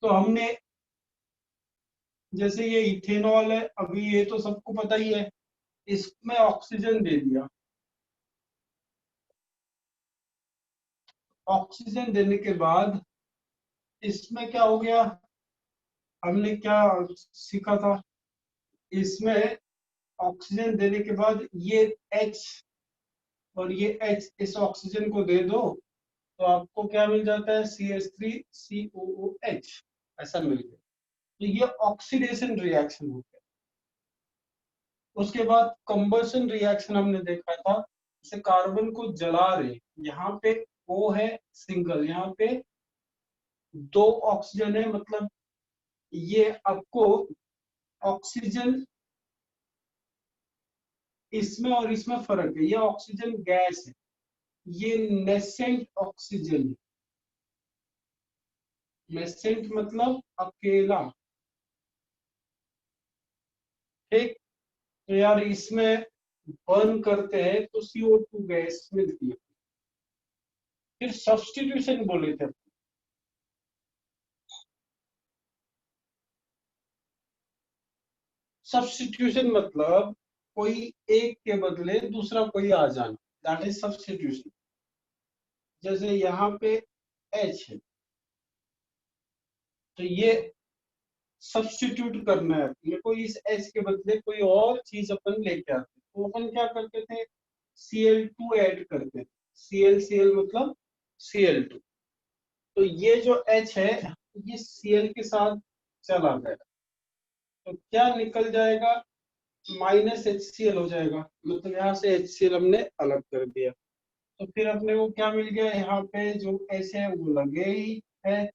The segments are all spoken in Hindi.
तो हमने जैसे ये इथेनॉल है, अभी ये तो सबको पता ही है, इसमें ऑक्सीजन दे दिया। ऑक्सीजन देने के बाद इसमें क्या हो गया, हमने क्या सीखा था, इसमें ऑक्सीजन देने के बाद ये H और ये H इस ऑक्सीजन को दे दो तो आपको क्या मिल जाता है, CH3COOH, ऐसा मिल गया। तो ये ऑक्सीडेशन रिएक्शन हो गया। उसके बाद कंबशन रिएक्शन हमने देखा था, जैसे कार्बन को जला रहे, यहाँ पे O है सिंगल, यहाँ पे दो ऑक्सीजन है, मतलब ये आपको ऑक्सीजन इसमें और इसमें फर्क है, ये ऑक्सीजन गैस है, ये नेसेंट ऑक्सीजन है। नेसेंट मतलब अकेला, ठीक। तो यार इसमें बर्न करते हैं तो CO2 गैस मिलती है। फिर सब्स्टिट्यूशन बोले थे, सब्स्टिट्यूशन मतलब कोई एक के बदले दूसरा कोई आ जाना, दैट इज सब्स्टिट्यूशन। जैसे यहाँ पे H है, तो ये सब्स्टिट्यूट करना है अपने को, इस H के बदले कोई और चीज अपन लेके आते, तो अपन क्या करते थे, Cl2 ऐड करते थे, Cl मतलब Cl2। तो ये जो H है ये Cl के साथ चला गया, तो क्या निकल जाएगा, -HCl हो जाएगा, मतलब यहाँ से HCl हमने अलग कर दिया। तो फिर अपने को क्या मिल गया, यहाँ पे जो H है वो लगे ही है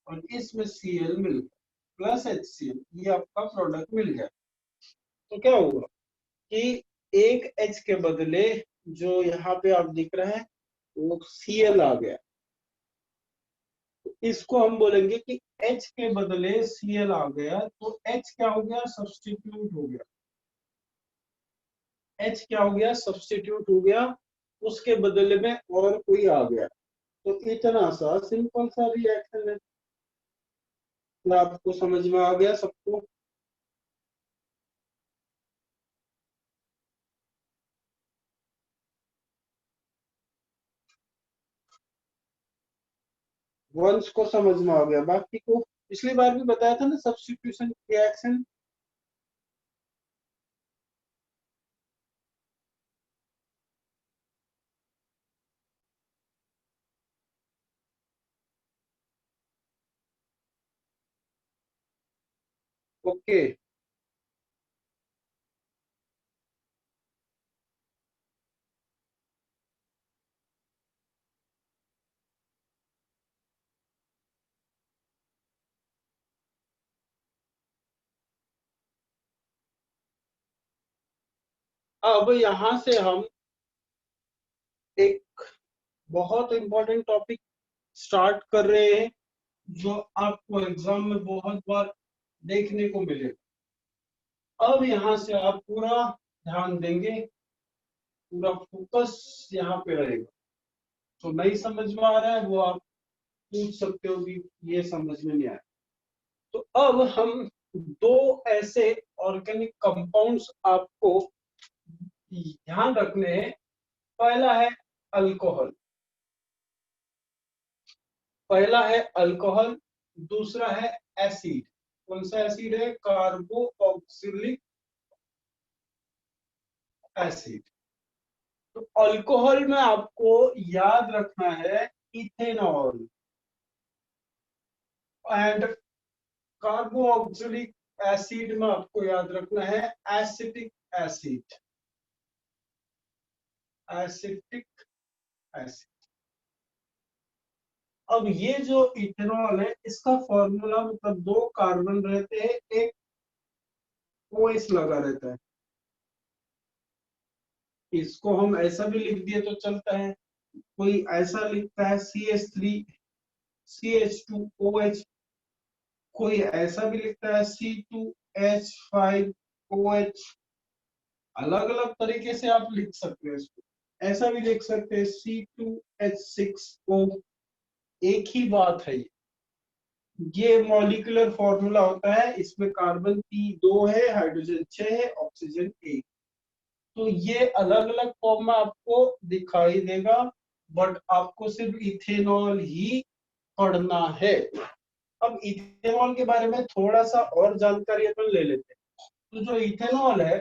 और इसमें Cl मिल गया प्लस HCl, ये आपका प्रोडक्ट मिल गया। तो क्या होगा कि एक H के बदले जो यहाँ पे आप दिख रहा है वो Cl आ गया, तो इसको हम बोलेंगे कि H के बदले Cl आ गया, तो H क्या हो गया, सब्स्टिट्यूट हो गया। H क्या हो गया, सब्स्टिट्यूट हो गया, उसके बदले में और कोई आ गया। तो इतना सा सिंपल सा रिएक्शन है। क्या आपको समझ में आ गया सबको? वंश को समझ में आ गया, बाकी को पिछली बार भी बताया था ना, सब्स्टिट्यूशन रिएक्शन। ओके। अब यहाँ से हम एक बहुत इंपॉर्टेंट टॉपिक स्टार्ट कर रहे हैं, जो आपको एग्जाम में बहुत बार देखने को मिलेगा। अब यहाँ से आप पूरा ध्यान देंगे, पूरा फोकस यहाँ पे रहेगा। तो नहीं समझ में आ रहा है वो आप पूछ सकते हो कि ये समझ में नहीं आया। तो अब हम दो ऐसे ऑर्गेनिक कंपाउंड्स आपको ध्यान रखने हैं। पहला है अल्कोहल, पहला है अल्कोहल, दूसरा है एसिड। कौन सा एसिड है, कार्बोक्सिलिक एसिड। तो अल्कोहल में आपको याद रखना है इथेनॉल, एंड कार्बोक्सिलिक एसिड में आपको याद रखना है एसिटिक एसिड, एसिटिक एसिड। अब ये जो इथेनॉल है इसका फॉर्मूला, मतलब दो कार्बन रहते हैं, एक OH लगा रहता है, इसको हम ऐसा भी लिख दिए तो चलता है। कोई ऐसा लिखता है CH3CH2OH, कोई ऐसा भी लिखता है C2H5OH। अलग अलग तरीके से आप लिख सकते हैं इसको, ऐसा भी लिख सकते हैं C2H6O। एक ही बात है ये। ये मॉलिक्यूलर फॉर्मूला होता है, इसमें कार्बन 2 है, हाइड्रोजन 6 है, ऑक्सीजन 1। तो ये अलग अलग फॉर्म में आपको दिखाई देगा, बट आपको सिर्फ इथेनॉल ही पढ़ना है। अब इथेनॉल के बारे में थोड़ा सा और जानकारी अपन ले लेते हैं। तो जो इथेनॉल है,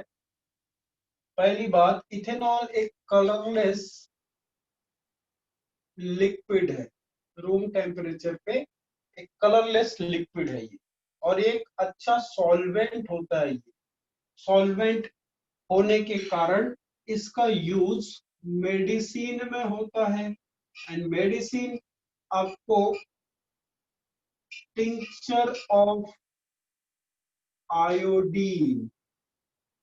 पहली बात, इथेनॉल एक कलरलेस लिक्विड है। रूम टेम्परेचर पे एक कलरलेस लिक्विड है ये, और एक अच्छा सॉल्वेंट होता है ये। सॉल्वेंट होने के कारण इसका यूज मेडिसिन में होता है। एंड मेडिसिन आपको टिंक्चर ऑफ आयोडीन,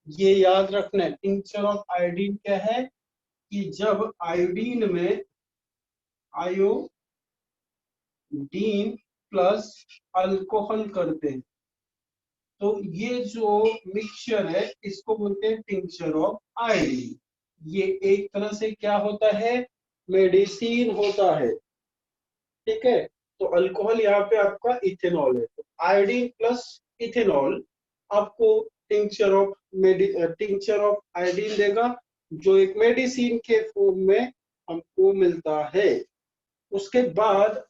ये याद रखना है। टिंक्चर ऑफ आयोडीन क्या है कि जब आयोडीन में आयोडीन प्लस अल्कोहल करते हैं, तो ये जो मिक्सचर है इसको बोलते हैं टिंक्चर ऑफ आयोडीन। ये एक तरह से क्या होता है, मेडिसिन होता है। ठीक है, तो अल्कोहल यहाँ पे आपका इथेनॉल है, तो आयोडीन प्लस इथेनॉल आपको टिंक्चर ऑफ आयोडीन देगा, जो एक मेडिसिन के फॉर्म में हमको मिलता है। उसके बाद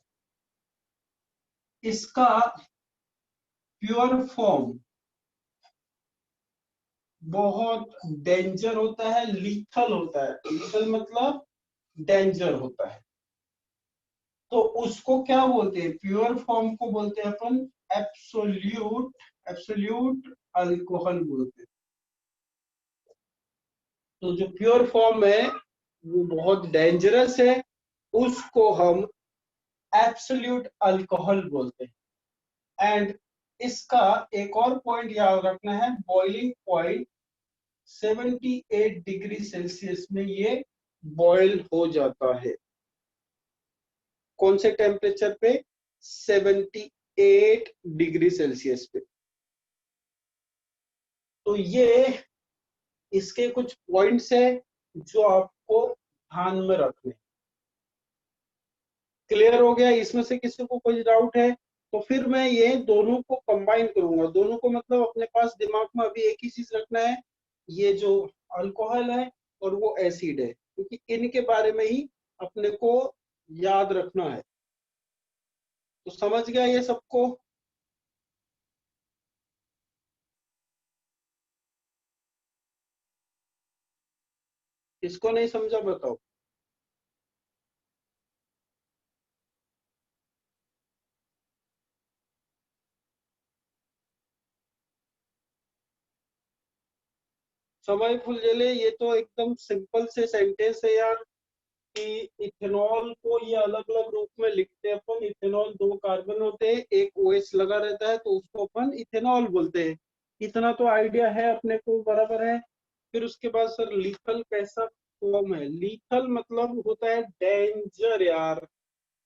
इसका प्योर फॉर्म बहुत डेंजर होता है, लीथल होता है। लीथल मतलब डेंजर होता है। तो उसको क्या बोलते हैं, प्योर फॉर्म को बोलते हैं अपन एब्सोल्यूट अल्कोहल बोलते हैं। तो जो प्योर फॉर्म है वो बहुत डेंजरस है, उसको हम एब्सोल्यूट अल्कोहल बोलते हैं। एंड इसका एक और पॉइंट याद रखना है, बॉइलिंग पॉइंट 78 डिग्री सेल्सियस में ये बॉयल हो जाता है। कौन से टेम्परेचर पे, 78 डिग्री सेल्सियस पे। तो ये इसके कुछ पॉइंट्स है जो आपको ध्यान में रखने। क्लियर हो गया? इसमें से किसी को कोई डाउट है तो फिर मैं ये दोनों को कंबाइन करूंगा। दोनों को मतलब अपने पास दिमाग में अभी एक ही चीज रखना है, ये जो अल्कोहल है और वो एसिड है, क्योंकि इनके बारे में ही अपने को याद रखना है। तो समझ गया ये सबको? इसको नहीं समझा बताओ। समय फुलझेले, ये तो एकदम सिंपल से सेंटेंस है यार, कि इथेनॉल को ये अलग अलग रूप में लिखते हैं अपन। इथेनॉल 2 कार्बन होते हैं, एक OH लगा रहता है, तो उसको अपन इथेनॉल बोलते हैं। इतना तो आइडिया है अपने को, बराबर है। फिर उसके बाद सर लीथल कैसा फॉर्म है? लीथल मतलब होता है डेंजर यार,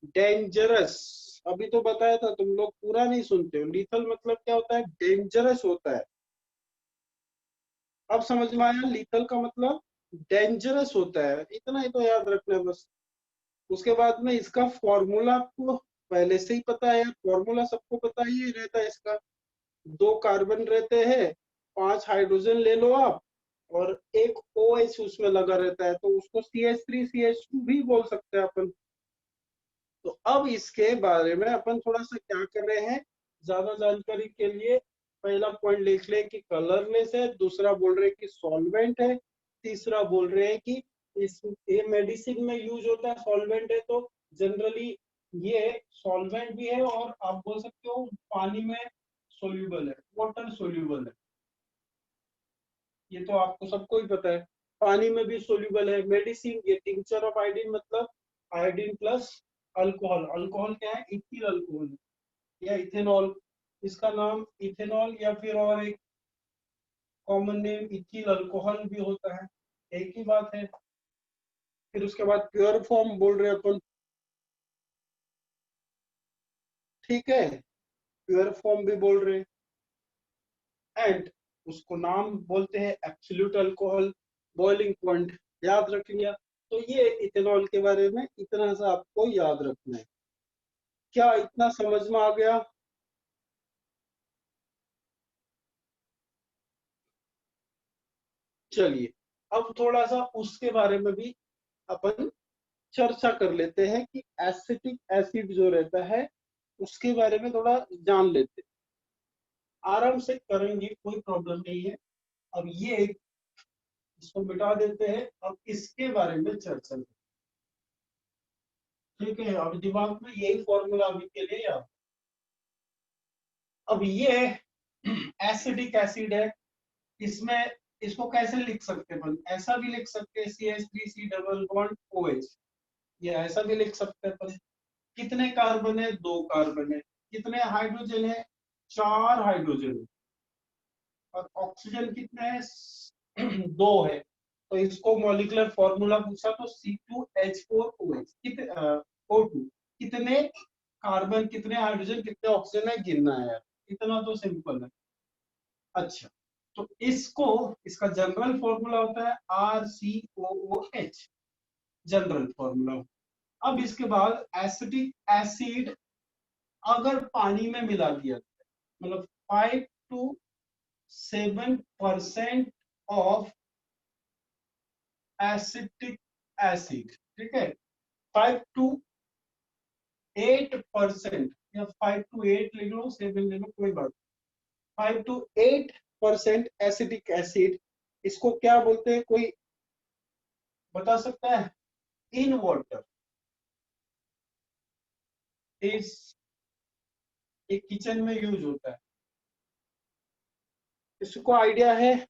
डेंजरस। अभी तो बताया था, तुम लोग पूरा नहीं सुनते हो। लीथल मतलब क्या होता है, डेंजरस होता है। अब समझ में आया? लीथल का मतलब डेंजरस होता है, इतना ही तो याद रखना है बस। उसके बाद में इसका फॉर्मूला आपको पहले से ही पता है, फॉर्मूला सबको पता ही रहता है इसका। 2 कार्बन रहते हैं, 5 हाइड्रोजन ले लो आप, और एक OH उसमें लगा रहता है, तो उसको CH3CH2 भी बोल सकते हैं अपन। तो अब इसके बारे में अपन थोड़ा सा क्या कर रहे हैं, ज्यादा जानकारी के लिए पहला पॉइंट लिख ले कि कलरलेस है, दूसरा बोल रहे हैं कि सॉल्वेंट है, तीसरा बोल रहे हैं कि इस ये मेडिसिन में यूज होता है। सॉल्वेंट है तो जनरली ये सॉल्वेंट भी है, और आप बोल सकते हो पानी में सोल्यूबल है, वाटर सोल्यूबल है। ये तो आपको सबको ही पता है, पानी में भी सोल्यूबल है। मेडिसिन, ये टिंक्चर ऑफ आयोडीन मतलब आयोडीन प्लस अल्कोहल। अल्कोहल क्या है, इथिल अल्कोहल या इथेनॉल। इसका नाम इथेनॉल या फिर और एक कॉमन नेम इथिल अल्कोहल भी होता है, एक ही बात है। फिर उसके बाद प्योर फॉर्म बोल रहे हैं अपन, ठीक है, प्योर फॉर्म भी बोल रहे हैं। एंड उसको नाम बोलते हैं एब्सोल्यूट अल्कोहल। बॉइलिंग पॉइंट याद रख लिया। तो ये इथेनॉल के बारे में इतना सा आपको याद रखना है। क्या इतना समझ में आ गया? चलिए अब थोड़ा सा उसके बारे में भी अपन चर्चा कर लेते हैं कि एसिटिक एसिड जो रहता है उसके बारे में थोड़ा जान लेते हैं। आराम से करेंगे, कोई प्रॉब्लम नहीं है। अब ये इसको मिटा देते हैं, अब इसके बारे में चर्चा करते हैं। ठीक है, अब दिमाग में यही फॉर्मूला अभी के लिए याद। अब ये एसिडिक एसिड है, इसमें इसको कैसे लिख सकते हैं अपन? ऐसा भी लिख सकते हैं CH3C डबल बॉन्ड OH, ये ऐसा भी लिख सकते हैं अपन। कितने कार्बन है? 2 कार्बन है। कितने हाइड्रोजन है? 4 हाइड्रोजन है। और ऑक्सीजन कितने हैं? 2 है। तो इसको मॉलिक्यूलर फॉर्मूला पूछा तो C2H4OH कितने O2, कितने कार्बन, कितने हाइड्रोजन, कितने ऑक्सीजन है, गिनना है यार, इतना तो सिंपल है। अच्छा, तो इसको, इसका जनरल फॉर्मूला होता है RCOOH, जनरल फॉर्मूला। अब इसके बाद एसिटिक एसिड अगर पानी में मिला दिया मतलब 5 to 7% ऑफ एसिटिक एसिड, ठीक है, 5 to 8% या 5 to 8 लिख लो, 7 ले लो, कोई बात। 5 to 8% एसिटिक एसिड, इसको क्या बोलते हैं? कोई बता सकता है? इन वाटर इस एक किचन में यूज होता है, इसको आइडिया है?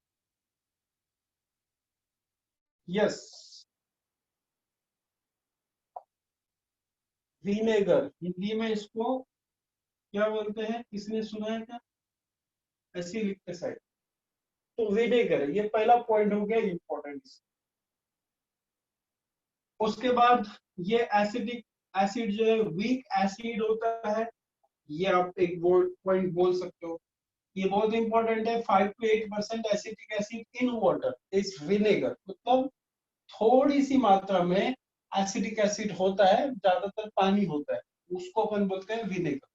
यस, विनेगर, हिंदी में इसको क्या बोलते हैं? किसने सुना है क्या? ऐसे ही लिखते साइड। तो विनेगर, ये पहला पॉइंट हो गया इंपॉर्टेंट। उसके बाद ये एसिडिक एसिड जो है वीक एसिड होता है, ये आप एक पॉइंट बोल सकते हो। ये बहुत इंपॉर्टेंट है। 5 to 8% acetic acid in water is vinegar, मतलब थोड़ी सी मात्रा में एसिडिक एसिड होता है, ज्यादातर पानी होता है, उसको अपन बोलते हैं विनेगर।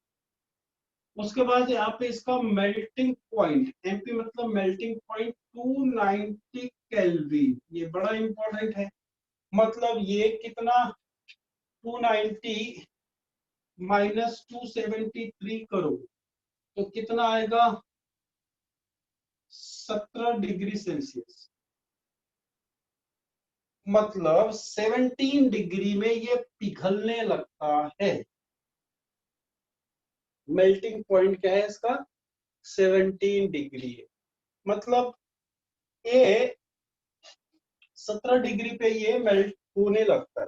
उसके बाद यहाँ पे इसका मेल्टिंग पॉइंट, एमपी मतलब मेल्टिंग पॉइंट 290 केल्विन, ये बड़ा इंपॉर्टेंट है। मतलब ये कितना? 290 माइनस 273 करो तो कितना आएगा? 17 डिग्री सेल्सियस। मतलब 17 डिग्री में ये पिघलने लगता है। मेल्टिंग पॉइंट क्या है इसका? 17 डिग्री है। मतलब ये 17 डिग्री पे ये मेल्ट होने लगता है।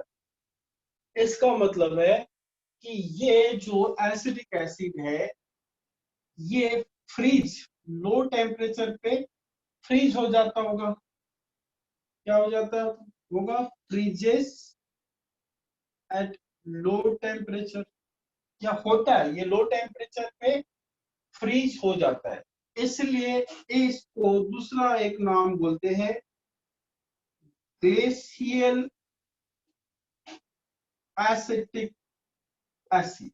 इसका मतलब है कि ये जो एसिडिक एसिड है ये फ्रीज, लो टेम्परेचर पे फ्रीज हो जाता होगा। क्या हो जाता होगा? Freezes at low temperature. क्या होता है? ये लो टेम्परेचर पे फ्रीज हो जाता है। इसलिए इसको दूसरा एक नाम बोलते हैं ग्लेशियल एसिटिक एसिड।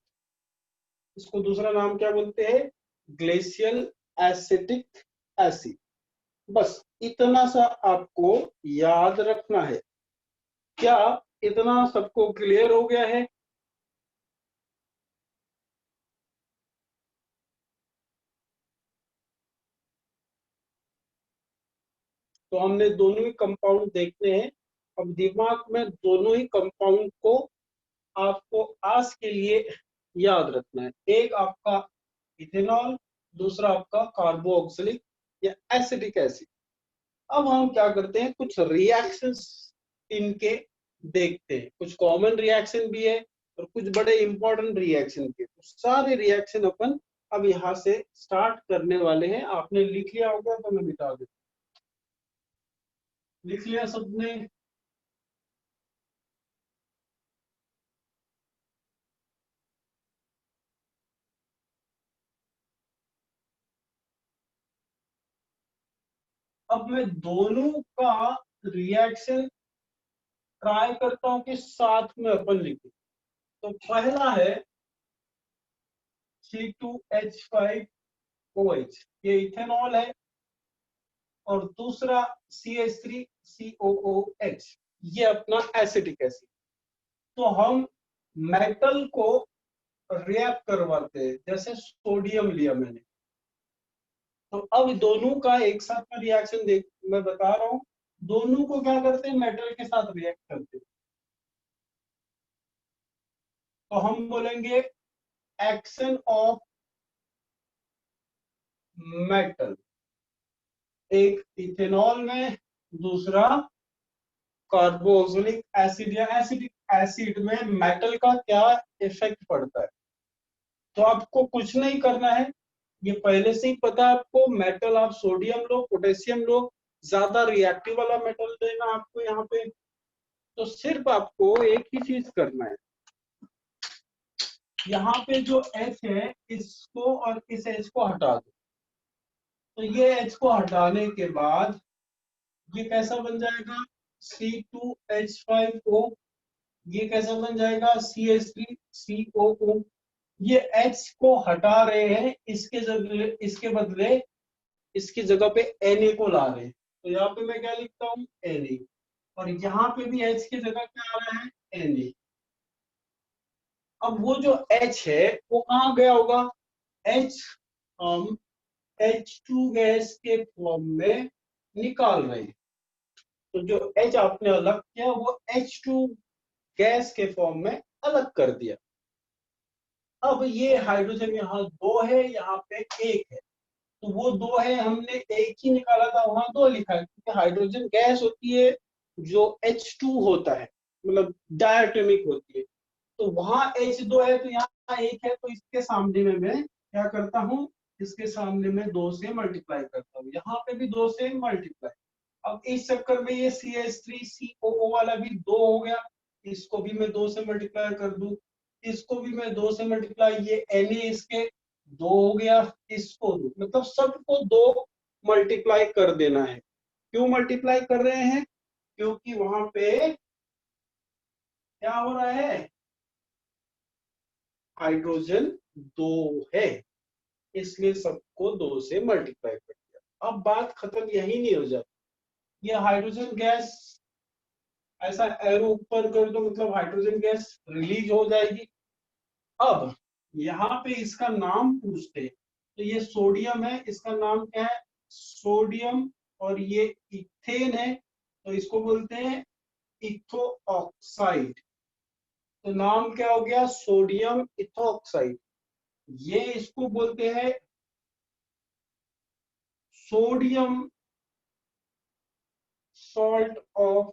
इसको दूसरा नाम क्या बोलते हैं? Glacial acetic acid. बस इतना सा आपको याद रखना है। क्या इतना सबको क्लियर हो गया है? तो हमने दोनों ही कंपाउंड देखते हैं। अब दिमाग में दोनों ही कंपाउंड को आपको आज के लिए याद रखना है। एक आपका इथेनॉल, दूसरा आपका कार्बोक्सिलिक या एसिटिक एसिड। अब हम क्या करते हैं, कुछ रिएक्शंस इनके देखते हैं। कुछ कॉमन रिएक्शन भी है और कुछ बड़े इंपॉर्टेंट रिएक्शन भी है। तो सारे रिएक्शन अपन अब यहाँ से स्टार्ट करने वाले हैं। आपने लिख लिया होगा तो मैं बता देता हूँ। लिख लिया सबने? अब मैं दोनों का रिएक्शन ट्राई करता हूँ कि साथ में अपन लिखें। तो पहला है C2H5OH, ये इथेनॉल है। और दूसरा CH3COOH, ये अपना एसिटिक एसिड। तो हम मेटल को रिएक्ट करवाते हैं, जैसे सोडियम लिया मैंने, तो अब दोनों का एक साथ का रिएक्शन देख मैं बता रहा हूं, दोनों को क्या करते हैं, मेटल के साथ रिएक्ट करते हैं। तो हम बोलेंगे एक्शन ऑफ मेटल, एक इथेनॉल में, दूसरा कार्बोक्सिलिक एसिड या एसिडिक एसिड में मेटल का क्या इफेक्ट पड़ता है। तो आपको कुछ नहीं करना है, ये पहले से ही पता है आपको, मेटल आप सोडियम लो, पोटेशियम लो, ज्यादा रिएक्टिव वाला मेटल देना आपको यहाँ पे। तो सिर्फ आपको एक ही चीज करना है, यहाँ पे जो H है इसको और इस H को हटा दो। तो ये H को हटाने के बाद ये कैसा बन जाएगा, C2H5O, ये कैसा बन जाएगा, CH3COO। ये H को हटा रहे हैं, इसके जगह पे Na को ला रहे हैं। तो यहाँ पे मैं क्या लिखता हूँ, Na, और यहाँ पे भी H की जगह क्या आ रहा है, Na। अब वो जो H है वो कहाँ गया होगा, H हम H2 गैस के फॉर्म में निकाल रहे हैं। तो जो H आपने अलग किया वो H2 गैस के फॉर्म में अलग कर दिया। अब ये हाइड्रोजन यहाँ दो है, यहाँ पे एक है, तो वो दो है, हमने एक ही निकाला था, वहां दो लिखा है, क्योंकि हाइड्रोजन गैस होती है जो H2 होता है, मतलब डायटोमिक होती है। तो वहां H2 है, तो यहाँ एक है, तो इसके सामने में मैं क्या करता हूँ, इसके सामने में दो से मल्टीप्लाई करता हूँ, यहाँ पे भी दो से मल्टीप्लाई। अब इस चक्कर में ये CH3COO वाला भी दो हो गया, इसको भी मैं दो से मल्टीप्लाई कर दूं, इसको भी मैं दो से मल्टीप्लाई, ये Na इसके दो हो गया, इसको दो, मतलब सबको दो मल्टीप्लाई कर देना है। क्यों मल्टीप्लाई कर रहे हैं, क्योंकि वहां पे क्या हो रहा है, हाइड्रोजन दो है, इसलिए सबको दो से मल्टीप्लाई कर दिया। अब बात खत्म, यही नहीं हो जाती, ये हाइड्रोजन गैस ऐसा एरो ऊपर कर दो, मतलब हाइड्रोजन गैस रिलीज हो जाएगी। अब यहाँ पे इसका नाम पूछते हैं, तो ये सोडियम है, इसका नाम क्या है, सोडियम, और ये इथेन है, तो इसको बोलते हैं इथो ऑक्साइड। तो नाम क्या हो गया, सोडियम इथो ऑक्साइड। ये इसको बोलते हैं sodium salt of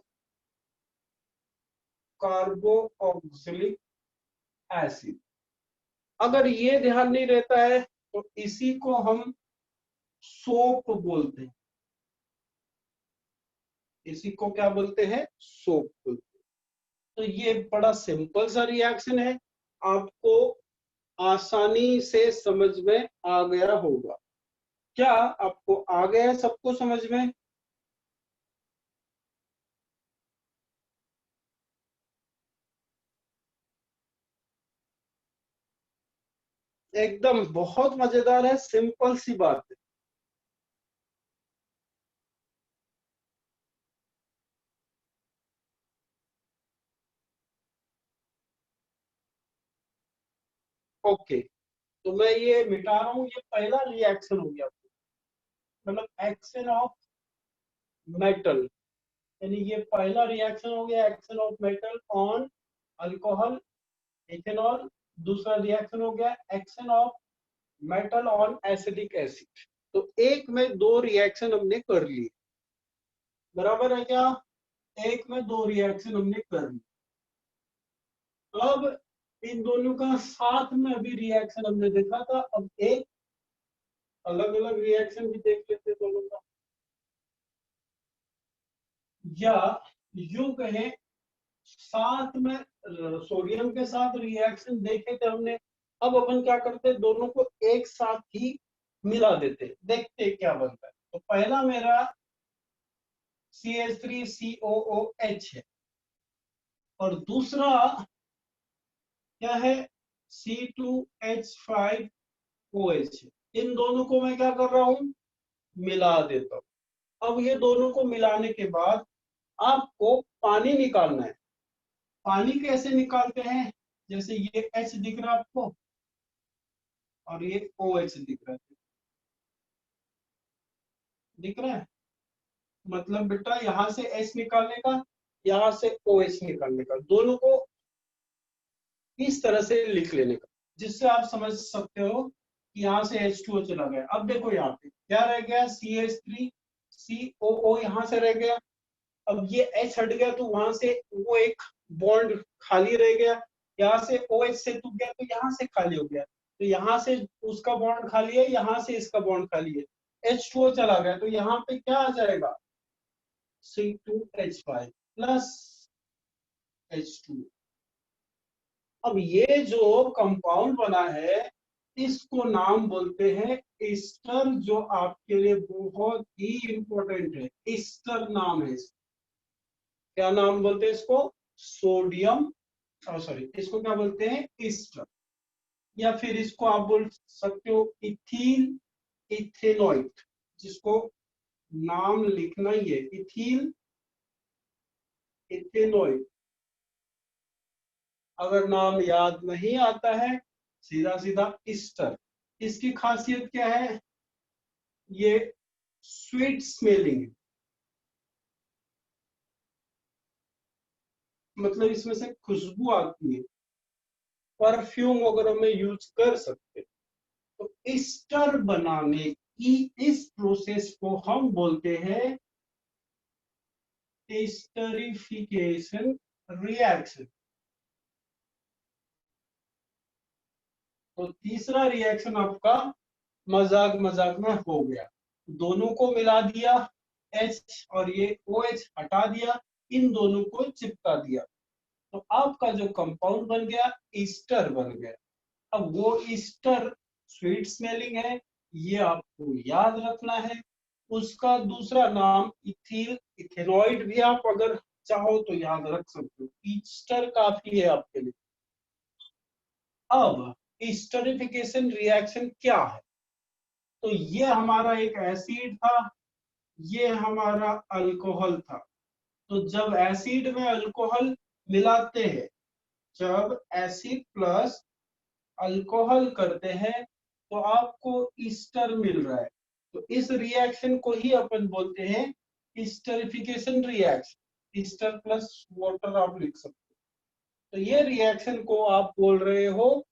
carboxylic acid. अगर ये ध्यान नहीं रहता है तो इसी को हम सोप बोलते हैं, इसी को क्या बोलते हैं, सोप बोलते हैं। तो ये बड़ा सिंपल सा रिएक्शन है, आपको आसानी से समझ में आ गया होगा। क्या आपको आ गया सबको समझ में? एकदम बहुत मजेदार है, सिंपल सी बात है। ओके, तो मैं ये मिटा रहा हूं, ये पहला रिएक्शन हो गया, मतलब एक्शन ऑफ मेटल, यानी ये पहला रिएक्शन हो गया, action of metal on alcohol ethanol. दूसरा रिएक्शन हो गया action of metal on acidic acid. तो एक में दो रिएक्शन हमने कर लिए, बराबर है क्या, एक में दो रिएक्शन हमने कर लिए। अब इन दोनों का साथ में अभी रिएक्शन हमने देखा था, अब एक अलग अलग रिएक्शन भी देख लेते दोनों का, या यूं कहें साथ में सोडियम के साथ रिएक्शन देखे थे हमने। अब अपन क्या करते हैं, दोनों को एक साथ ही मिला देते, देखते क्या बनता है। तो पहला मेरा CH3COOH है, और दूसरा क्या है, C2H5OH है। इन दोनों को मैं क्या कर रहा हूं, मिला देता हूं। अब ये दोनों को मिलाने के बाद आपको पानी निकालना है। पानी कैसे निकालते हैं? जैसे ये H दिख रहा है आपको और ये OH दिख रहा है, दिख रहा है। मतलब बेटा यहाँ से H निकालने का, यहाँ से OH निकालने का, दोनों को इस तरह से लिख लेने का, जिससे आप समझ सकते हो कि यहाँ से H2O चला गया। अब देखो यहाँ पे क्या रह गया, CH3 COO यहाँ से रह गया। अब ये H हट गया तो वहां से वो एक बॉन्ड खाली रह गया, यहाँ से OH से टूट गया तो यहाँ से खाली हो गया, तो यहाँ से उसका बॉन्ड खाली है, यहाँ से इसका बॉन्ड खाली है, H2O चला गया, तो यहाँ पे क्या आ जाएगा, C2H5 प्लस H2। अब ये जो कंपाउंड बना है इसको नाम बोलते हैं ईस्टर, जो आपके लिए बहुत ही इंपॉर्टेंट है। ईस्टर नाम है इसका। क्या नाम बोलते हैं इसको? सोडियम, सॉरी, इसको क्या बोलते हैं? ईस्टर। या फिर इसको आप बोल सकते हो इथील इथेनॉइड, जिसको नाम लिखना ही है, इथील इथेनॉइड। अगर नाम याद नहीं आता है, सीधा सीधा ईस्टर। इसकी खासियत क्या है? ये स्वीट स्मेलिंग है, मतलब इसमें से खुशबू आती है, परफ्यूम वगैरह में यूज कर सकते। तो ईस्टर बनाने की इस प्रोसेस को हम बोलते हैं ईस्टरिफिकेशन रिएक्शन। तो तीसरा रिएक्शन आपका मजाक मजाक में हो गया, दोनों को मिला दिया, H और ये OH हटा दिया, इन दोनों को चिपका दिया, तो आपका जो कंपाउंड बन गया ईस्टर बन गया। अब वो ईस्टर स्वीट स्मेलिंग है, ये आपको याद रखना है। उसका दूसरा नाम इथील इथेनॉइड भी आप अगर चाहो तो याद रख सकते हो, ईस्टर काफी है आपके लिए। अब ईस्टरिफिकेशन रिएक्शन क्या है? तो ये हमारा एक एसिड था, ये हमारा अल्कोहल था। तो जब एसिड में अल्कोहल मिलाते हैं, जब एसिड प्लस अल्कोहल करते हैं तो आपको ईस्टर मिल रहा है। तो इस रिएक्शन को ही अपन बोलते हैं ईस्टरिफिकेशन रिएक्शन। ईस्टर प्लस वाटर आप लिख सकते हो। तो ये रिएक्शन को आप बोल रहे हो,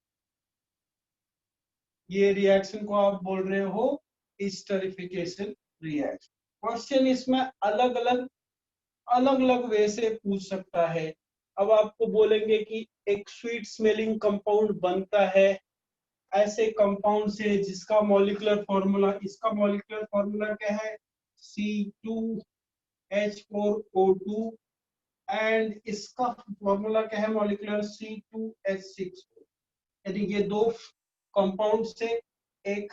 ये रिएक्शन को आप बोल रहे हो ईस्टरिफिकेशन रिएक्शन। क्वेश्चन इसमें अलग अलग वे से पूछ सकता है। अब आपको बोलेंगे कि एक स्वीट स्मेलिंग कंपाउंड बनता है ऐसे कंपाउंड से जिसका मॉलिक्यूलर फॉर्मूला, इसका मॉलिक्यूलर फॉर्मूला क्या है, C2H4O2, एंड इसका फॉर्मूला क्या है मॉलिक्यूलर, C2H6O। यदि ये दो कंपाउंड से एक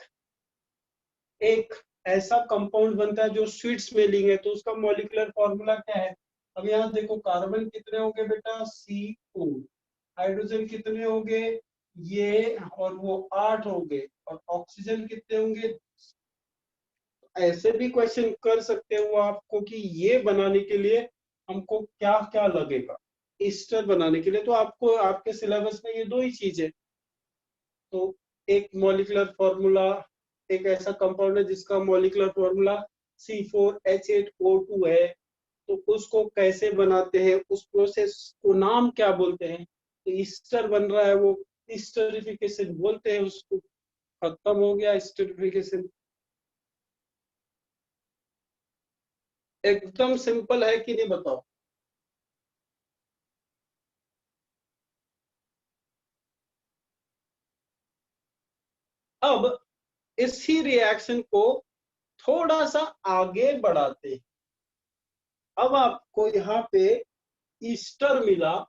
एक ऐसा कंपाउंड बनता है जो स्वीट स्मेलिंग है, तो उसका मॉलिक्यूलर फॉर्मूला क्या है? अब यहाँ देखो, कार्बन कितने हो गए बेटा, CO, हाइड्रोजन कितने हो गए, ये और वो 8 हो गए, और ऑक्सीजन कितने होंगे। ऐसे भी क्वेश्चन कर सकते हो आपको कि ये बनाने के लिए हमको क्या क्या लगेगा, ईस्टर बनाने के लिए। तो आपको आपके सिलेबस में ये दो ही चीज है। तो एक मॉलिक्यूलर फॉर्मूला, एक ऐसा कंपाउंड है जिसका मॉलिक्यूलर फॉर्मूला C4H8O2 है, तो उसको कैसे बनाते हैं, उस प्रोसेस को नाम क्या बोलते हैं, तो ईस्टर बन रहा है, वो ईस्टरिफिकेशन बोलते हैं उसको। खत्म हो गया ईस्टरिफिकेशन। एकदम सिंपल है कि नहीं, बताओ। अब इसी रिएक्शन को थोड़ा सा आगे बढ़ाते हैं। अब आपको यहाँ पे ईस्टर मिला,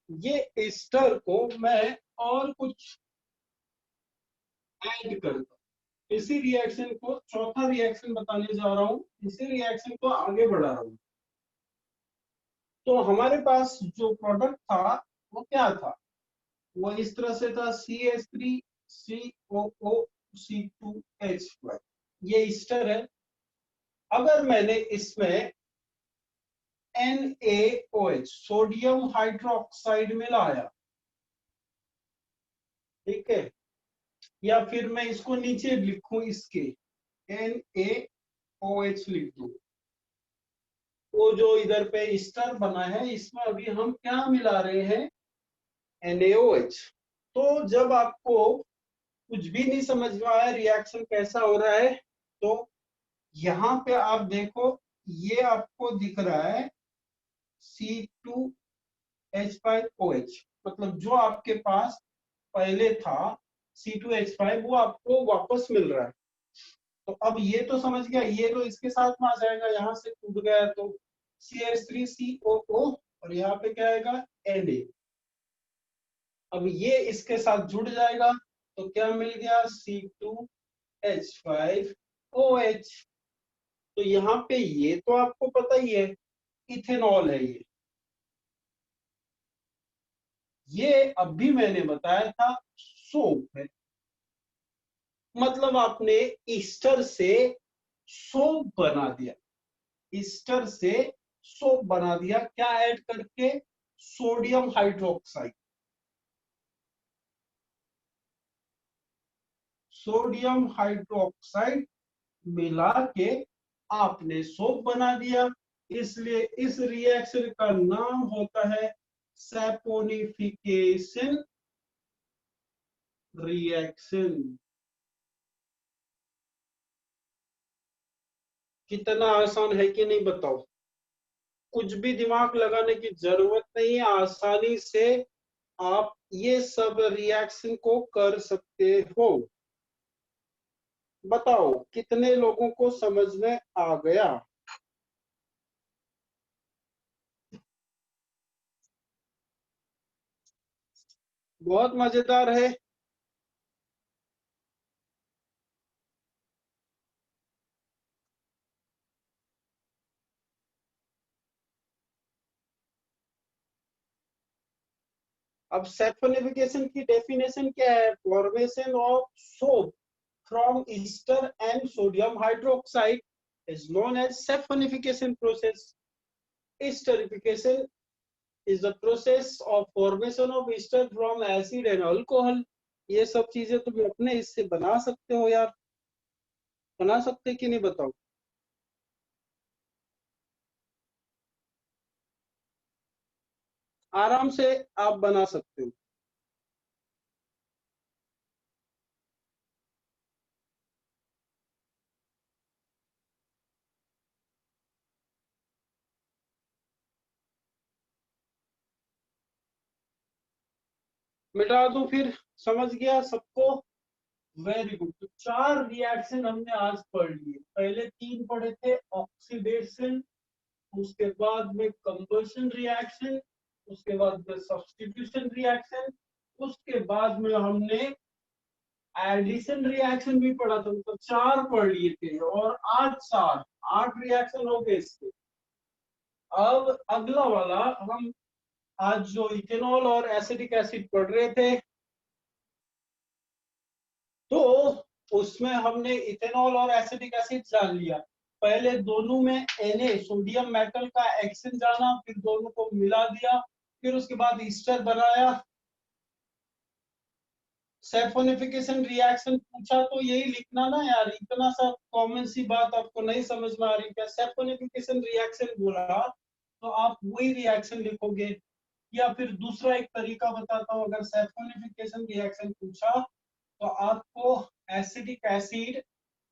ये ईस्टर को मैं और कुछ ऐड करता हूँ, इसी रिएक्शन को चौथा रिएक्शन बताने जा रहा हूँ, इसी रिएक्शन को आगे बढ़ा रहा हूँ। तो हमारे पास जो प्रोडक्ट था वो क्या था, वो इस तरह से था, CH3COO C2H5, ये ईस्टर है। अगर मैंने इसमें NaOH सोडियम हाइड्रोक्साइड मिलाया, ठीक है, या फिर मैं इसको नीचे लिखूं, इसके NaOH लिख दूं, वो जो इधर पे स्टर बना है इसमें अभी हम क्या मिला रहे हैं, NaOH। तो जब आपको कुछ भी नहीं समझ में आया रिएक्शन कैसा हो रहा है, तो यहाँ पे आप देखो, ये आपको दिख रहा है C2H5OH, मतलब जो आपके पास पहले था C2H5 वो आपको वापस मिल रहा है। तो अब ये तो समझ गया, ये तो इसके साथ में आ जाएगा, यहाँ से टूट गया तो CH3COO, और यहाँ पे क्या आएगा Na। अब ये इसके साथ जुड़ जाएगा तो क्या मिल गया C2H5OH। तो यहाँ पे ये तो आपको पता ही है इथेनॉल है ये अभी मैंने बताया था सोप है, मतलब आपने ईस्टर से सोप बना दिया, ईस्टर से सोप बना दिया, क्या ऐड करके, सोडियम हाइड्रोक्साइड, सोडियम हाइड्रोक्साइड मिला के आपने सोप बना दिया। इसलिए इस रिएक्शन का नाम होता है सैपोनिफिकेशन रिएक्शन। कितना आसान है कि नहीं बताओ, कुछ भी दिमाग लगाने की जरूरत नहीं है, आसानी से आप ये सब रिएक्शन को कर सकते हो। बताओ कितने लोगों को समझ में आ गया। बहुत मजेदार है। अब सैपोनिफिकेशन की डेफिनेशन क्या है, formation of soap from Easter and sodium hydroxide is known as saponification process. Esterification is the process of formation of ester from acid and alcohol. ये सब चीजें तुम अपने इससे बना सकते हो यार, बना सकते कि नहीं बताओ। आराम से आप बना सकते हो। मिटा दूं फिर, समझ गया सबको, वेरी गुड। तो 4 रिएक्शन हमने आज पढ़ लिए, पहले 3 पढ़े थे, ऑक्सीडेशन, उसके बाद में कंबशन रिएक्शन, उसके बाद में सब्स्टिट्यूशन रिएक्शन, उसके बाद में हमने एडिशन रिएक्शन भी पढ़ा था। तो 4 पढ़ लिए थे और आज 4, 8 रिएक्शन हो गए इसके। अब अगला वाला हम आज जो इथेनॉल और एसिटिक एसिड पढ़ रहे थे, तो उसमें हमने इथेनॉल और एसिटिक एसिड जान लिया। पहले दोनों में Na सोडियम मेटल का एक्शन जाना, फिर दोनों को मिला दिया, फिर उसके बाद ईस्टर बनाया। सैपोनिफिकेशन रिएक्शन पूछा तो यही लिखना ना यार, इतना सा कॉमन सी बात आपको नहीं समझ में आ रही क्या, सैपोनिफिकेशन रिएक्शन बोला तो आप वही रिएक्शन लिखोगे। या फिर दूसरा एक तरीका बताता हूँ, अगर सैपोनिफिकेशन रिएक्शन पूछा तो आपको acidic acid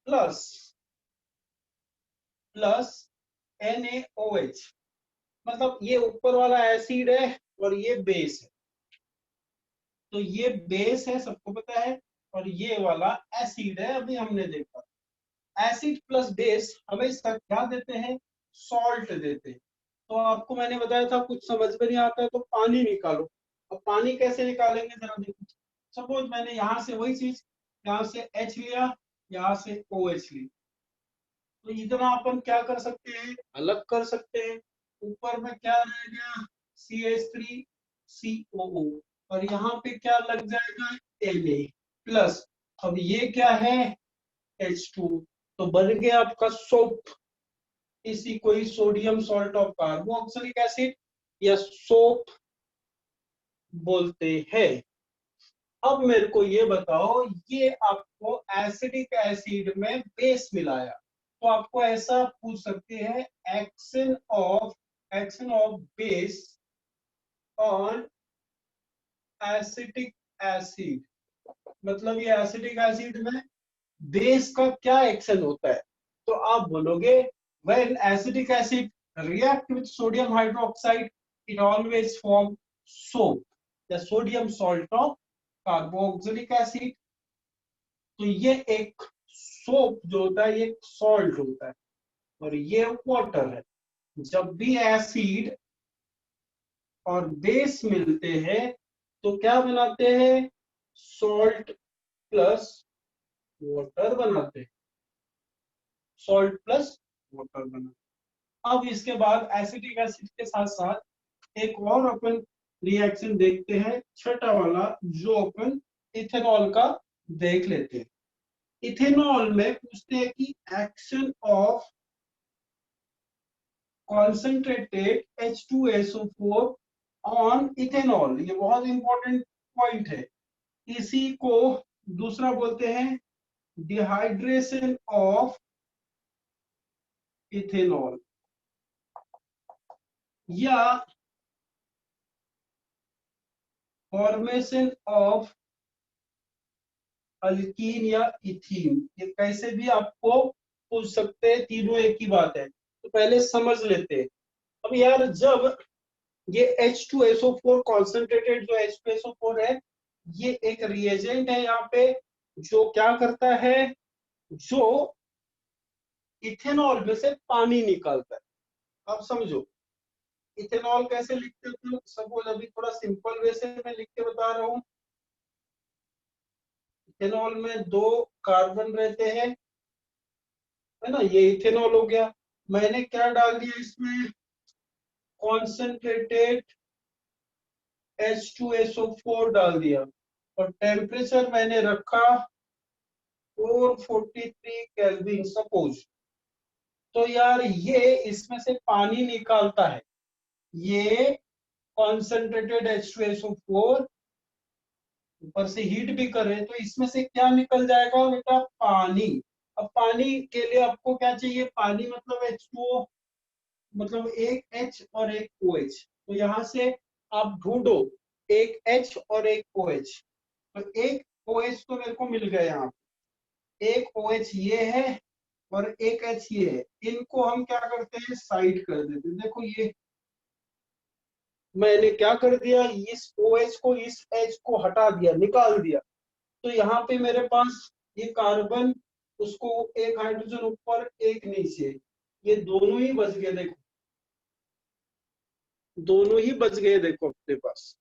plus plus NaOH, मतलब ये ऊपर वाला एसिड है और ये बेस है, तो ये बेस है सबको पता है, और ये वाला एसिड है अभी हमने देखा। एसिड प्लस बेस हमेशा क्या देते हैं, सॉल्ट देते हैं। तो आपको मैंने बताया था कुछ समझ में नहीं आता है तो पानी निकालो। अब पानी कैसे निकालेंगे जरा देखो, सपोज मैंने यहाँ से वही चीज, यहाँ से H लिया, यहाँ से OH ली, तो इतना अपन क्या कर सकते हैं, अलग कर सकते हैं। ऊपर में क्या रह गया, CH3COO, और यहाँ पे क्या लग जाएगा, Na प्लस, अब ये क्या है, H2, तो बन गया आपका सोप। इसी को ही sodium salt of carboxylic acid या सोप बोलते हैं। अब मेरे को ये बताओ, ये आपको एसिडिक एसिड में बेस मिलाया, तो आपको ऐसा पूछ सकते हैं, action of base on acetic acid, मतलब ये एसिडिक एसिड में बेस का क्या एक्शन होता है। तो आप बोलोगे when acidic acid react with sodium hydroxide it always form soap या sodium salt of carboxylic acid. तो ये एक सोप जो होता है ये सॉल्ट होता है और ये वाटर है। जब भी एसिड और बेस मिलते हैं तो क्या बनाते हैं, सॉल्ट प्लस वाटर बनाते हैं, सॉल्ट प्लस वाटर बनाते। अब इसके बाद एसिटिक एसिड के साथ साथ एक और अपन रिएक्शन देखते हैं, छठा वाला, जो अपन इथेनॉल का देख लेते हैं। इथेनॉल में पूछते हैं कि action of concentrated H2SO4 on ethanol, ये बहुत इंपॉर्टेंट पॉइंट है। इसी को दूसरा बोलते हैं डिहाइड्रेशन ऑफ इथेनॉल या फॉर्मेशन ऑफ अल्कीन या इथीन। ये कैसे भी आपको पूछ सकते हैं, तीनों एक ही बात है, तो पहले समझ लेते हैं। अब यार जब ये H2SO4 कॉन्सेंट्रेटेड जो H2SO4 है, ये एक रिएजेंट है यहाँ पे, जो क्या करता है, जो इथेनॉल में से पानी निकालता है। आप समझो इथेनॉल कैसे लिखते हो, सपोज अभी थोड़ा सिंपल वे से मैं लिख के बता रहा हूँ। इथेनॉल में 2 कार्बन रहते हैं, है ना, ये इथेनॉल हो गया। मैंने क्या डाल दिया इसमें, कॉन्सेंट्रेटेड H2SO4 डाल दिया और टेम्परेचर मैंने रखा 443 केल्विन सपोज। तो यार ये इसमें से पानी निकालता है, ये कॉन्सेंट्रेटेड H2SO4 ऊपर से हीट भी करे तो इसमें से क्या निकल जाएगा बेटा, पानी। अब पानी के लिए आपको क्या चाहिए, पानी मतलब H2O, मतलब एक H और एक OH। तो यहाँ से आप ढूंढो एक H और एक OH। तो एक OH तो मेरे को मिल गया, यहाँ एक OH ये है और एक H ये है। इनको हम क्या करते हैं, साइड कर देते हैं। देखो ये मैंने क्या कर दिया, इस OH को इस H को हटा दिया, निकाल दिया। तो यहाँ पे मेरे पास ये कार्बन, उसको एक हाइड्रोजन ऊपर एक नीचे, ये दोनों ही बच गए। देखो दोनों ही बच गए, देखो अपने पास।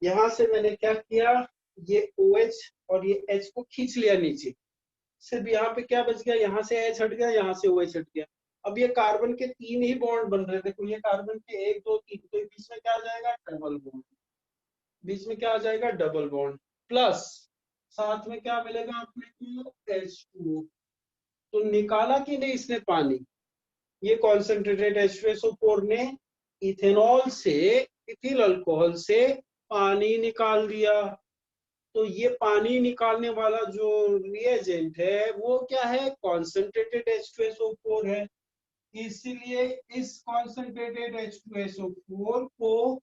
यहाँ से मैंने क्या किया, ये OH और ये H को खींच लिया नीचे, सिर्फ यहाँ पे क्या बच गया, यहाँ से H हट गया, यहाँ से OH हट गया। अब ये कार्बन के 3 ही बॉन्ड बन रहे थे, देखो ये कार्बन के 1 2 3, तो बीच में क्या आ जाएगा, डबल बॉन्ड। बीच में क्या आ जाएगा, डबल बॉन्ड, प्लस साथ में क्या मिलेगा अपने को, H2O। तो निकाला कि नहीं इसने पानी, ये कॉन्सेंट्रेटेड H2SO4 ने इथेनॉल से, इथिल अल्कोहल से पानी निकाल दिया। तो ये पानी निकालने वाला जो रिएजेंट है वो क्या है, कॉन्सेंट्रेटेड H2SO4 है। इसलिए इस कॉन्सेंट्रेटेड H2SO4 को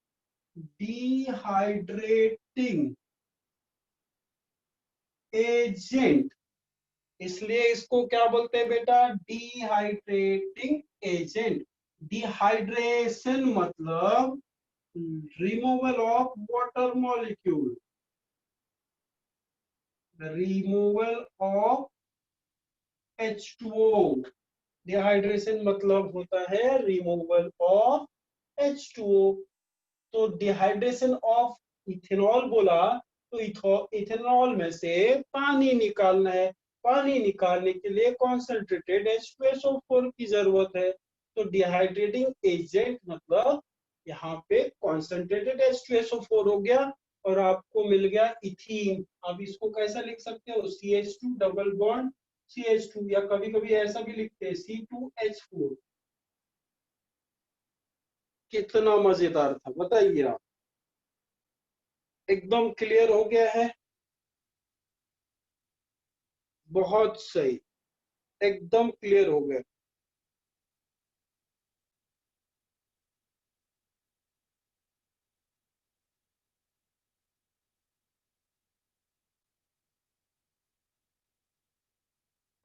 डिहाइड्रेटिंग एजेंट, इसलिए इसको क्या बोलते हैं बेटा, डिहाइड्रेटिंग एजेंट। डिहाइड्रेशन मतलब removal of water molecule, removal of H2O। Dehydration मतलब होता है रिमूवल ऑफ H2O। तो डिहाइड्रेशन ऑफ इथेनॉल बोला तो इथेनॉल में से पानी निकालना है। पानी निकालने के लिए कॉन्सेंट्रेटेड H2SO4 की जरूरत है। तो डिहाइड्रेटिंग एजेंट मतलब यहाँ पे कॉन्सेंट्रेटेड H2SO4 हो गया और आपको मिल गया इथीन। अब इसको कैसा लिख सकते हो, CH2 डबल बॉन्ड CH2, या कभी कभी ऐसा भी लिखते हैं C2H4। कितना मजेदार था बताइए आप। एकदम क्लियर हो गया है। बहुत सही, एकदम क्लियर हो गया।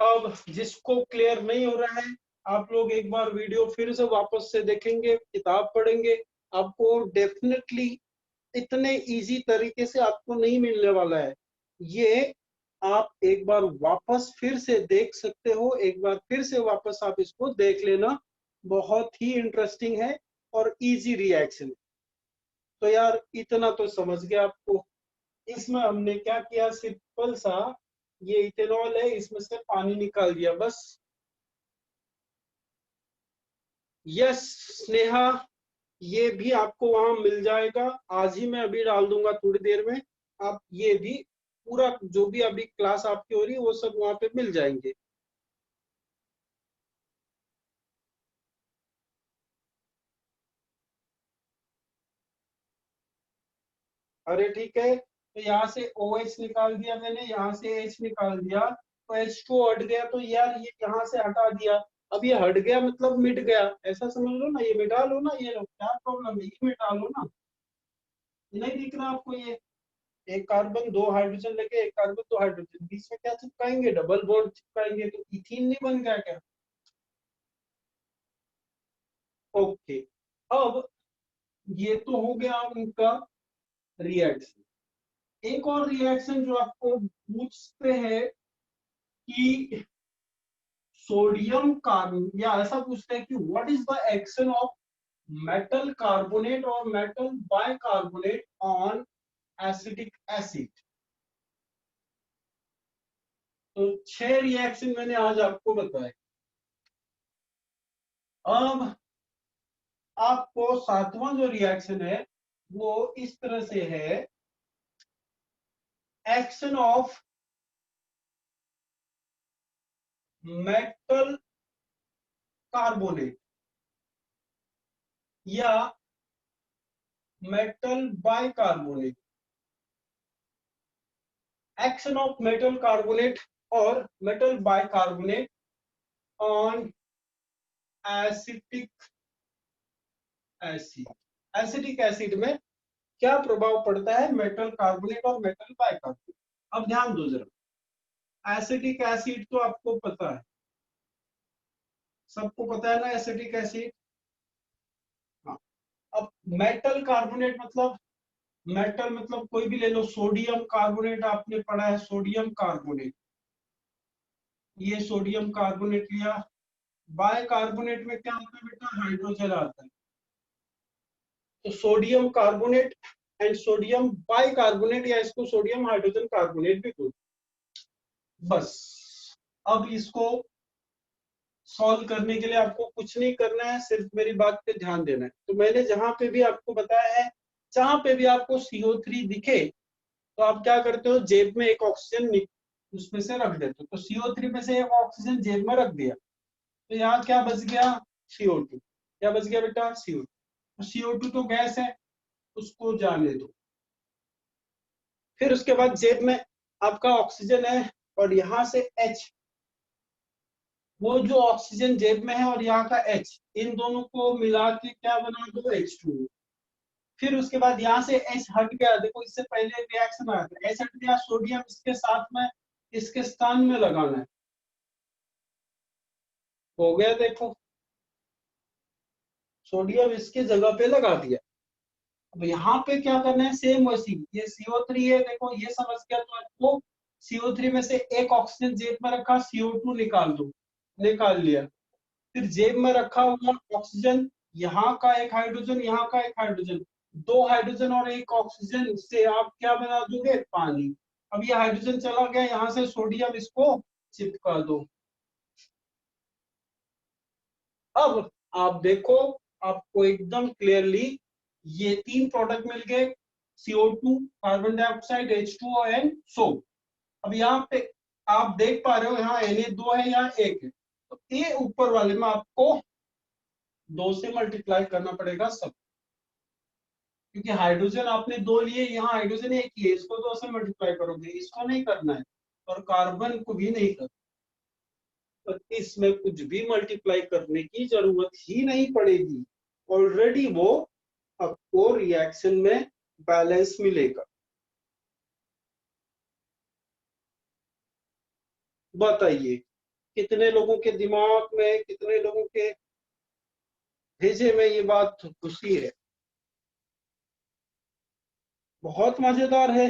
अब जिसको क्लियर नहीं हो रहा है, आप लोग एक बार वीडियो फिर से वापस से देखेंगे, किताब पढ़ेंगे, आपको डेफिनेटली इतने इजी तरीके से आपको नहीं मिलने वाला है ये। आप एक बार वापस फिर से देख सकते हो, एक बार फिर से वापस आप इसको देख लेना। बहुत ही इंटरेस्टिंग है और इजी रिएक्शन। तो यार इतना तो समझ गया आपको। इसमें हमने क्या किया, सिंपल सा, ये इथेनॉल है, इसमें से पानी निकाल दिया बस। यस स्नेहा, ये भी आपको वहां मिल जाएगा। आज ही मैं अभी डाल दूंगा थोड़ी देर में। आप ये भी पूरा जो भी अभी क्लास आपकी हो रही है वो सब वहां पे मिल जाएंगे। अरे ठीक है, तो यहाँ से OH निकाल दिया मैंने, यहाँ से H निकाल दिया, तो H2 हट गया, तो यार ये यहाँ से हटा दिया। अब ये हट गया मतलब मिट गया, ऐसा समझ लो ना, ये मिटा लो ना, ये लो, क्या प्रॉब्लम है, ये मिटा लो ना। ये नहीं दिख रहा आपको ये? एक कार्बन दो हाइड्रोजन लेके, एक कार्बन दो हाइड्रोजन, बीच में क्या चिपकाएंगे, डबल बॉन्ड चिपकाएंगे, तो इथीन नहीं बन गया क्या? ओके। अब ये तो हो गया उनका रिएक्शन। एक और रिएक्शन जो आपको पूछते हैं कि सोडियम कार्बन, या ऐसा पूछते हैं कि what is the action of metal carbonate और metal bicarbonate on acetic acid. तो 6 रिएक्शन मैंने आज आपको बताए। अब आपको सातवां जो रिएक्शन है वो इस तरह से है, एक्शन ऑफ मेटल कार्बोनेट या metal bicarbonate. Action of metal carbonate और metal bicarbonate on acetic acid. Acetic acid में क्या प्रभाव पड़ता है मेटल कार्बोनेट और मेटल बाइकार्बोनेट। अब ध्यान दो जरा, एसिटिक एसिड तो आपको पता है, सबको पता है ना एसिटिक एसिड। हाँ। अब मेटल कार्बोनेट मतलब, मेटल मतलब कोई भी ले लो, सोडियम कार्बोनेट आपने पढ़ा है, सोडियम कार्बोनेट, ये सोडियम कार्बोनेट लिया। बाइकार्बोनेट में क्या होता है बेटा, हाइड्रोजन आता है। तो sodium carbonate and sodium bicarbonate, या इसको सोडियम हाइड्रोजन कार्बोनेट भी बोलते हैं। बस अब इसको सॉल्व करने के लिए आपको कुछ नहीं करना है, सिर्फ मेरी बात पे ध्यान देना है। तो मैंने जहां पे भी आपको बताया है, जहां पे भी आपको CO3 दिखे तो आप क्या करते हो, जेब में एक ऑक्सीजन उसमें से रख देते हो। तो CO3 में से एक ऑक्सीजन जेब में रख दिया, तो यहाँ क्या बच गया, CO2। क्या बच गया बेटा, CO2। CO2 तो गैस है, उसको जाने दो। फिर उसके बाद जेब में आपका ऑक्सीजन है और यहाँ से H, वो जो ऑक्सीजन जेब में है और यहाँ का H, इन दोनों को मिला के क्या बना दो, H2। फिर उसके बाद यहाँ से H हट गया, देखो इससे पहले रिएक्शन आया था, H हट गया, सोडियम इसके साथ में, इसके स्थान में लगाना है, हो गया देखो, सोडियम इसके जगह पे लगा दिया। अब यहाँ पे क्या करना है, सेम वैसी, ये CO3 है, देखो ये समझ गया तो आपको, CO3 में से एक ऑक्सीजन जेब में रखा, CO2 निकाल दो, निकाल लिया। फिर जेब में रखा हुआ ऑक्सीजन, यहाँ का एक हाइड्रोजन, यहाँ का एक हाइड्रोजन, दो हाइड्रोजन और एक ऑक्सीजन से आप क्या बना दोगे, पानी। अब ये हाइड्रोजन चला गया, यहाँ से सोडियम इसको चिपका दो। अब आप देखो, आपको एकदम क्लियरली ये तीन प्रोडक्ट मिल गए, CO2, carbon dioxide, H2O and soap. अब यहाँ पे आप देख पा रहे हो, यहाँ Na2 है, यहाँ 1 है, तो ये ऊपर वाले में आपको 2 से मल्टीप्लाई करना पड़ेगा सब। क्योंकि हाइड्रोजन आपने दो लिए, यहाँ हाइड्रोजन एक ही है, इसको दो से मल्टीप्लाई करोगे, इसको नहीं करना है, और कार्बन को भी नहीं करना। तो इसमें कुछ भी मल्टीप्लाई करने की जरूरत ही नहीं पड़ेगी, ऑलरेडी वो आपको रिएक्शन में बैलेंस मिलेगा। बताइए कितने लोगों के दिमाग में, कितने लोगों के भेजे में ये बात घुसी है? बहुत मजेदार है।